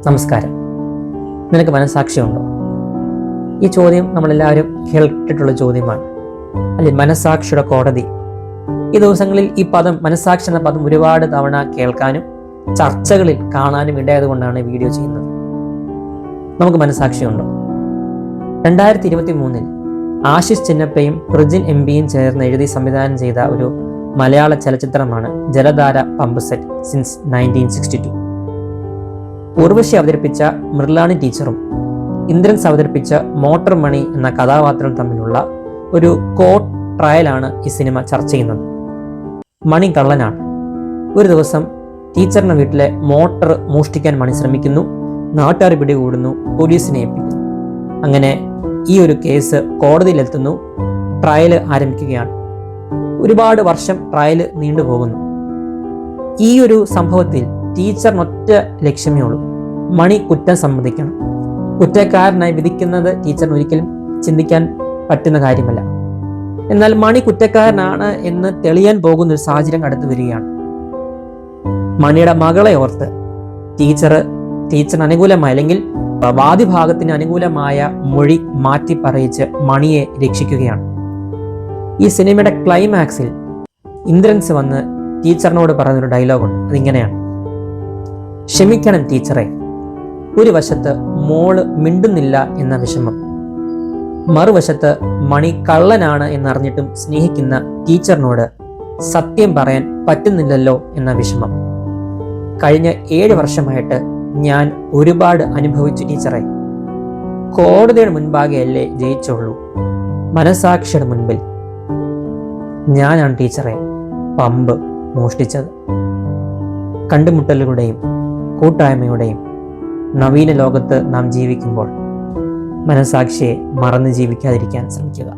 നമസ്കാരം. നിനക്ക് മനസാക്ഷിയുണ്ടോ? ഈ ചോദ്യം നമ്മളെല്ലാവരും കേട്ടിട്ടുള്ള ചോദ്യമാണ്, അല്ലെ? മനസാക്ഷിയുടെ കോടതി. ഈ ദിവസങ്ങളിൽ ഈ പദം, മനസാക്ഷി എന്ന പദം, ഒരുപാട് തവണ കേൾക്കാനും ചർച്ചകളിൽ കാണാനും ഇടയായതുകൊണ്ടാണ് വീഡിയോ ചെയ്യുന്നത്. നമുക്ക് മനസാക്ഷിയുണ്ടോ? 2023 ആശിഷ് ചിന്നപ്പയും പ്രജിൻ എംപിയും ചേർന്ന് എഴുതി സംവിധാനം ചെയ്ത ഒരു മലയാള ചലച്ചിത്രമാണ് ജലധാര പമ്പ് സെറ്റ് സിൻസ് 1962. ഉർവശി അവതരിപ്പിച്ച മൃളാനി ടീച്ചറും ഇന്ദ്രൻസ് അവതരിപ്പിച്ച മോട്ടർ മണി എന്ന കഥാപാത്രം തമ്മിലുള്ള ഒരു കോർട്ട് ട്രയലാണ് ഈ സിനിമ ചർച്ച ചെയ്യുന്നത്. മണി കള്ളനാണ്. ഒരു ദിവസം ടീച്ചറിന്റെ വീട്ടിലെ മോട്ടർ മോഷ്ടിക്കാൻ മണി ശ്രമിക്കുന്നു. നാട്ടുകാർ പിടികൂടുന്നു, പോലീസിനെ ഏൽപ്പിക്കുന്നു. അങ്ങനെ ഈ ഒരു കേസ് കോടതിയിലെത്തുന്നു. ട്രയൽ ആരംഭിക്കുകയാണ്. ഒരുപാട് വർഷം ട്രയൽ നീണ്ടുപോകുന്നു. ഈ ഒരു സംഭവത്തിൽ ടീച്ചറിനൊറ്റ ലക്ഷ്യമേ ഉള്ളൂ: മണി കുറ്റം സമ്മതിക്കണം. കുറ്റക്കാരനായി വിധിക്കുന്നത് ടീച്ചറിന് ഒരിക്കലും ചിന്തിക്കാൻ പറ്റുന്ന കാര്യമല്ല. എന്നാൽ മണി കുറ്റക്കാരനാണ് എന്ന് തെളിയാൻ പോകുന്ന ഒരു സാഹചര്യം അടുത്ത് വരികയാണ്. മണിയുടെ മകളെ ഓർത്ത് ടീച്ചറിന് അനുകൂലമായ, അല്ലെങ്കിൽ വാദിഭാഗത്തിന് അനുകൂലമായ മൊഴി മാറ്റി പറയിച്ച് മണിയെ രക്ഷിക്കുകയാണ്. ഈ സിനിമയുടെ ക്ലൈമാക്സിൽ ഇന്ദ്രൻസ് വന്ന് ടീച്ചറിനോട് പറയുന്നൊരു ഡയലോഗുണ്ട്. അതിങ്ങനെയാണ്: ക്ഷമിക്കണം ടീച്ചറെ. ഒരു വശത്ത് മോള് മിണ്ടുന്നില്ല എന്ന വിഷമം, മറുവശത്ത് മണി കള്ളനാണ് എന്നറിഞ്ഞിട്ടും സ്നേഹിക്കുന്ന ടീച്ചറിനോട് സത്യം പറയാൻ പറ്റുന്നില്ലല്ലോ എന്ന വിഷമം. കഴിഞ്ഞ 7 വർഷമായിട്ട് ഞാൻ ഒരുപാട് അനുഭവിച്ചു ടീച്ചറെ. കോടതിയുടെ മുൻപാകെയല്ലേ ജയിച്ചുള്ളൂ, മനസാക്ഷിയുടെ മുൻപിൽ ഞാനാണ് ടീച്ചറെ പമ്പ് മോഷ്ടിച്ചത്. കണ്ടുമുട്ടലുകളുടെയും കൂട്ടായ്മയുടെയും നവീന ലോകത്ത് നാം ജീവിക്കുമ്പോൾ മനസാക്ഷിയെ മറന്ന് ജീവിക്കാതിരിക്കാൻ ശ്രമിക്കുക.